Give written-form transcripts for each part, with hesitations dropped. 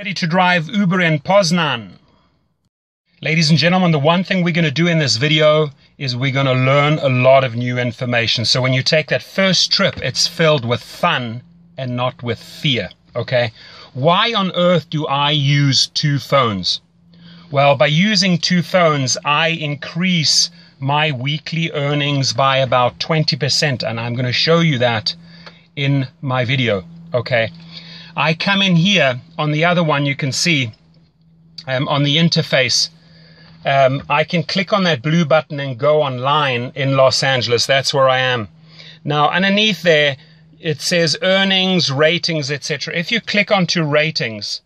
Ready to drive Uber in Poznan. Ladies and gentlemen, the one thing we're going to do in this video is we're going to learn a lot of new information. So when you take that first trip, it's filled with fun and not with fear, okay? Why on earth do I use two phones? Well, by using two phones, I increase my weekly earnings by about 20%, and I'm going to show you that in my video, okay? I come in here, on the other one you can see, on the interface, I can click on that blue button and go online in Los Angeles. That's where I am. Now, underneath there, it says earnings, ratings, etc. If you click onto ratings,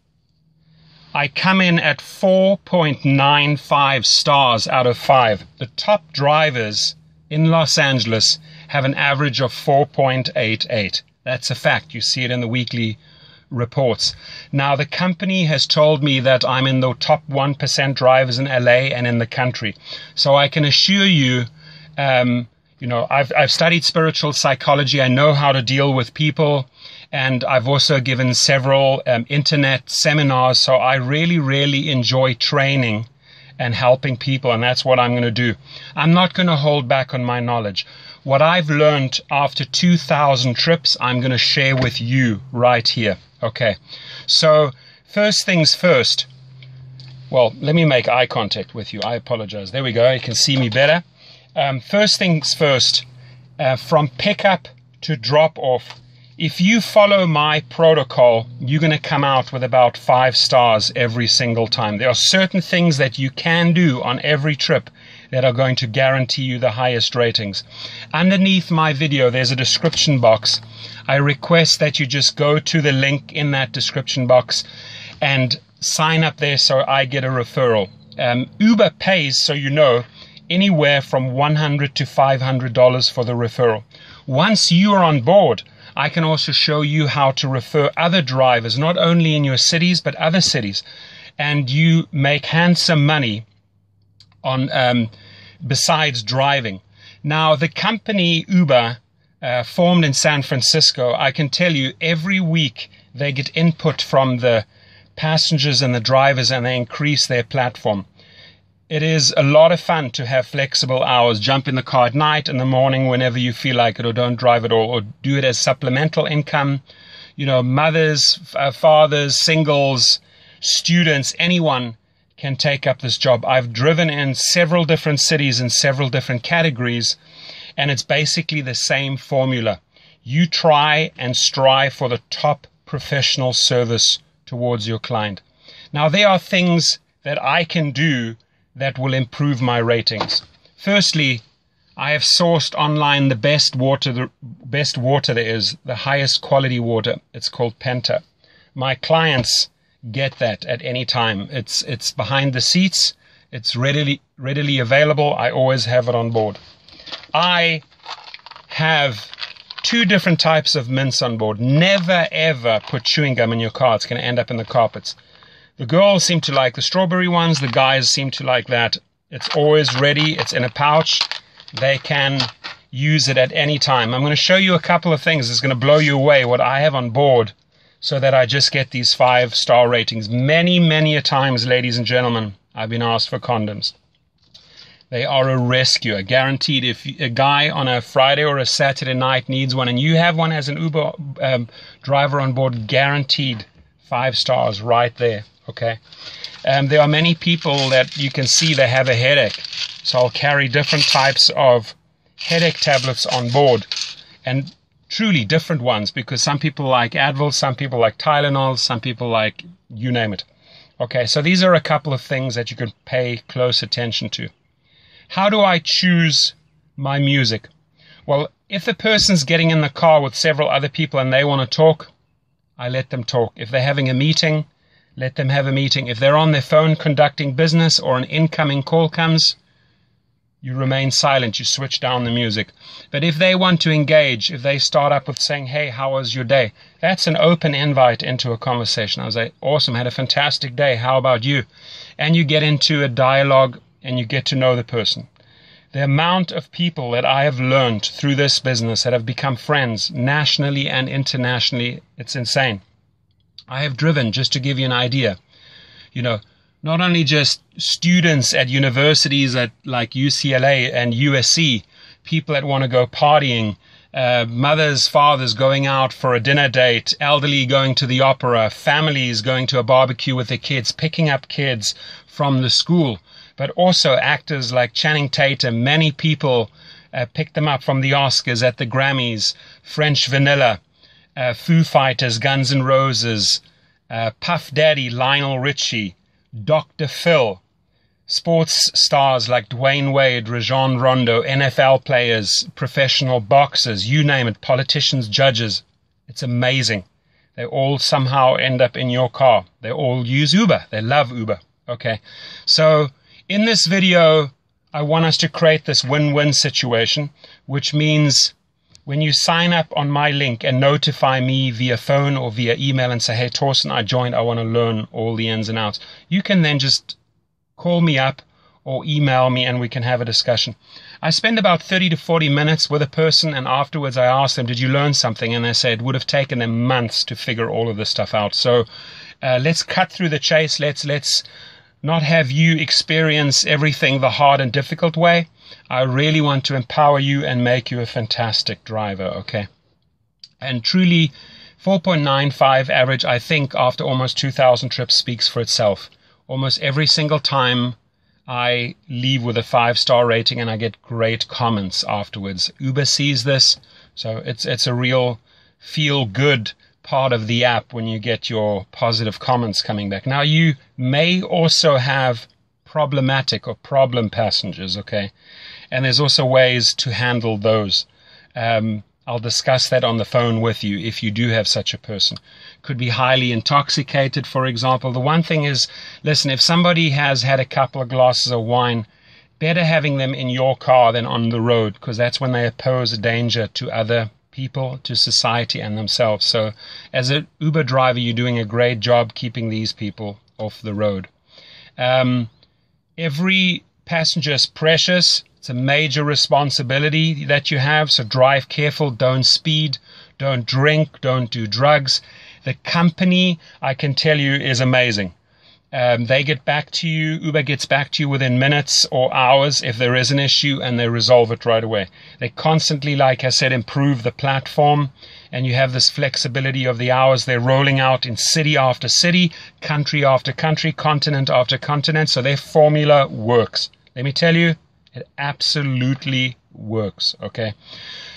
I come in at 4.95 stars out of 5. The top drivers in Los Angeles have an average of 4.88. That's a fact. You see it in the weekly reports. Now, the company has told me that I'm in the top 1% drivers in LA and in the country. So I can assure you, I've studied spiritual psychology. I know how to deal with people. And I've also given several internet seminars. So I really, really enjoy training and helping people. And that's what I'm going to do. I'm not going to hold back on my knowledge. What I've learned after 2,000 trips, I'm going to share with you right here. Okay, so first things first. Well, let me make eye contact with you. I apologize. There we go. You can see me better. First things first, from pickup to drop off, if you follow my protocol, you're going to come out with about 5 stars every single time. There are certain things that you can do on every trip that are going to guarantee you the highest ratings. Underneath my video, there's a description box. I request that you just go to the link in that description box and sign up there so I get a referral. Uber pays, so you know, anywhere from $100 to $500 for the referral. Once you are on board, I can also show you how to refer other drivers, not only in your cities, but other cities. And you make handsome money on besides driving. Now, the company Uber, formed in San Francisco, I can tell you every week they get input from the passengers and the drivers, and they increase their platform. It is a lot of fun to have flexible hours. Jump in the car at night, in the morning, whenever you feel like it, or don't drive at all, or do it as supplemental income. You know, mothers, fathers, singles, students, anyone can take up this job. I've driven in several different cities in several different categories, and it's basically the same formula. You try and strive for the top professional service towards your client. Now, there are things that I can do that will improve my ratings. Firstly, I have sourced online the best water there is, the highest quality water. It's called Penta. My clients get that at any time. It's behind the seats. It's readily available. I always have it on board. I have 2 different types of mints on board. Never ever put chewing gum in your car. It's going to end up in the carpets. The girls seem to like the strawberry ones. The guys seem to like that. It's always ready. It's in a pouch. They can use it at any time. I'm going to show you a couple of things. It's going to blow you away what I have on board so that I just get these 5-star ratings. Many, many a times, ladies and gentlemen, I've been asked for condoms. They are a rescue, guaranteed. If a guy on a Friday or a Saturday night needs one and you have one as an Uber driver on board, guaranteed 5 stars right there. Okay. There are many people that you can see they have a headache. So I'll carry different types of headache tablets on board, and truly different ones, because some people like Advil, some people like Tylenol, some people like you name it. Okay, so these are a couple of things that you can pay close attention to. How do I choose my music? Well, if the person's getting in the car with several other people and they want to talk, I let them talk. If they're having a meeting, let them have a meeting. If they're on their phone conducting business or an incoming call comes, you remain silent. You switch down the music. But if they want to engage, if they start up with saying, hey, how was your day? That's an open invite into a conversation. I was like, awesome, had a fantastic day. How about you? And you get into a dialogue and you get to know the person. The amount of people that I have learned through this business that have become friends nationally and internationally, it's insane. I have driven, just to give you an idea, you know, not only just students at universities like UCLA and USC, people that want to go partying, mothers, fathers going out for a dinner date, elderly going to the opera, families going to a barbecue with their kids, picking up kids from the school, but also actors like Channing Tatum. Many people picked them up from the Oscars, at the Grammys, French Vanilla, Foo Fighters, Guns N' Roses, Puff Daddy, Lionel Richie, Dr. Phil, sports stars like Dwayne Wade, Rajon Rondo, NFL players, professional boxers, you name it, politicians, judges. It's amazing. They all somehow end up in your car. They all use Uber. They love Uber. Okay. So in this video, I want us to create this win-win situation, which means when you sign up on my link and notify me via phone or via email and say, hey, Torsten, I joined, I want to learn all the ins and outs, you can then just call me up or email me and we can have a discussion. I spend about 30 to 40 minutes with a person, and afterwards I ask them, did you learn something? And they say it would have taken them months to figure all of this stuff out. So let's cut through the chase. Let's not have you experience everything the hard and difficult way. I really want to empower you and make you a fantastic driver, okay? And truly, 4.95 average, I think, after almost 2,000 trips speaks for itself. Almost every single time I leave with a 5-star rating and I get great comments afterwards. Uber sees this, so it's a real feel-good part of the app when you get your positive comments coming back. Now, you may also have problematic or problem passengers, okay? And there's also ways to handle those. I'll discuss that on the phone with you if you do have such a person. Could be highly intoxicated, for example. The one thing is, listen, if somebody has had a couple of glasses of wine, better having them in your car than on the road, because that's when they pose a danger to other people, to society and themselves. So as an Uber driver, you're doing a great job keeping these people off the road. Every passenger is precious. It's a major responsibility that you have, so drive careful, don't speed, don't drink, don't do drugs. The company, I can tell you, is amazing. They get back to you, Uber gets back to you within minutes or hours if there is an issue, and they resolve it right away. They constantly, like I said, improve the platform, and you have this flexibility of the hours. They're rolling out in city after city, country after country, continent after continent, so their formula works. Let me tell you, it absolutely works, okay?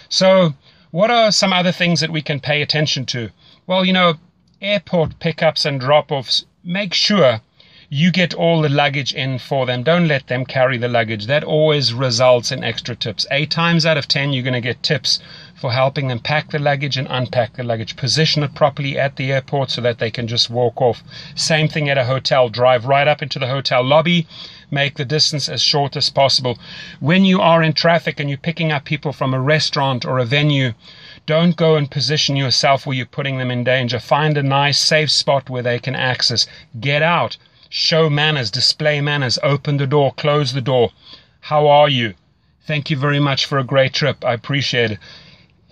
So what are some other things that we can pay attention to? Well, you know, airport pickups and drop-offs, make sure you get all the luggage in for them. Don't let them carry the luggage. That always results in extra tips. 8 times out of 10, you're going to get tips for helping them pack the luggage and unpack the luggage. Position it properly at the airport so that they can just walk off. Same thing at a hotel. Drive right up into the hotel lobby. Make the distance as short as possible. When you are in traffic and you're picking up people from a restaurant or a venue, don't go and position yourself where you're putting them in danger. Find a nice, safe spot where they can access. Get out. Show manners. Display manners. Open the door. Close the door. How are you? Thank you very much for a great trip. I appreciate it.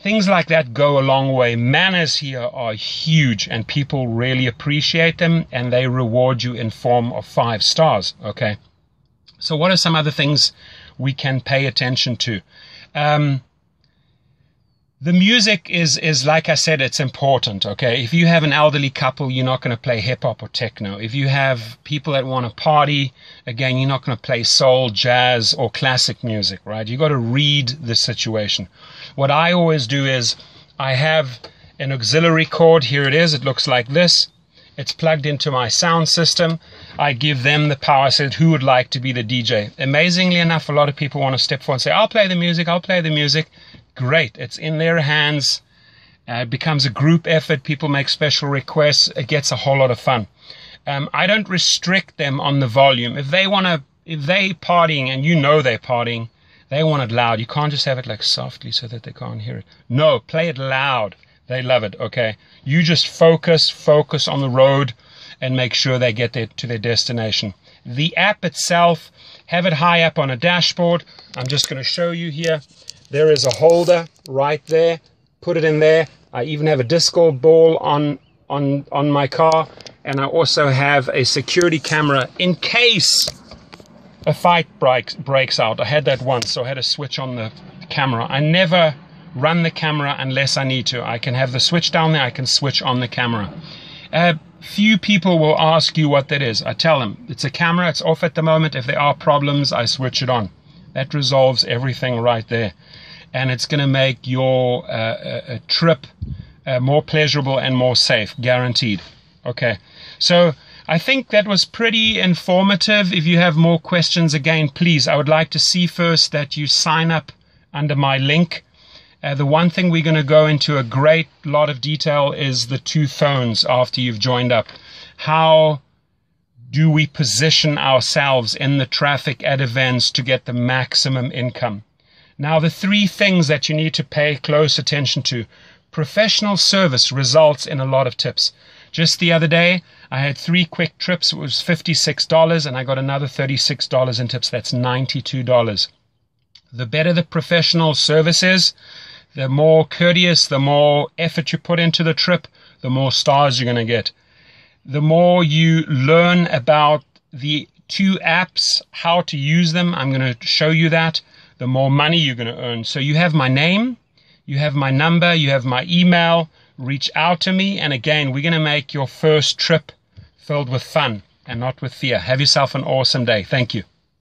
Things like that go a long way. Manners here are huge, and people really appreciate them, and they reward you in form of 5 stars, okay? So what are some other things we can pay attention to? The music is, like I said, it's important, okay? If you have an elderly couple, you're not going to play hip-hop or techno. If you have people that want to party, again, you're not going to play soul, jazz, or classic music, right? You got to read the situation. What I always do is I have an auxiliary cord. Here it is. It looks like this. It's plugged into my sound system. I give them the power. I said, who would like to be the DJ? Amazingly enough, a lot of people want to step forward and say, I'll play the music, I'll play the music. Great. It's in their hands. It becomes a group effort. People make special requests. It gets a whole lot of fun. I don't restrict them on the volume. If they partying and you know they're partying, they want it loud. You can't just have it like softly so that they can't hear it. No, play it loud. They love it, okay? You just focus on the road and make sure they get to their destination. The app itself, have it high up on a dashboard. I'm just going to show you here. There is a holder right there. Put it in there. I even have a disco ball on on my car, and I also have a security camera in case a fight breaks out. I had that once, so I had to switch on the camera. I never run the camera unless I need to. I can have the switch down there, I can switch on the camera. Few people will ask you what that is. I tell them, it's a camera, it's off at the moment. If there are problems, I switch it on. That resolves everything right there. And it's going to make your trip more pleasurable and more safe, guaranteed. Okay, so I think that was pretty informative. If you have more questions, again, please, I would like to see first that you sign up under my link. The one thing we're going to go into a great lot of detail is the 2 phones after you've joined up. How do we position ourselves in the traffic at events to get the maximum income? Now, the 3 things that you need to pay close attention to. Professional service results in a lot of tips. Just the other day, I had 3 quick trips. It was $56, and I got another $36 in tips. That's $92. The better the professional service is, the more courteous, the more effort you put into the trip, the more stars you're going to get. The more you learn about the 2 apps, how to use them, I'm going to show you that, the more money you're going to earn. So you have my name, you have my number, you have my email. Reach out to me. And again, we're going to make your first trip filled with fun and not with fear. Have yourself an awesome day. Thank you.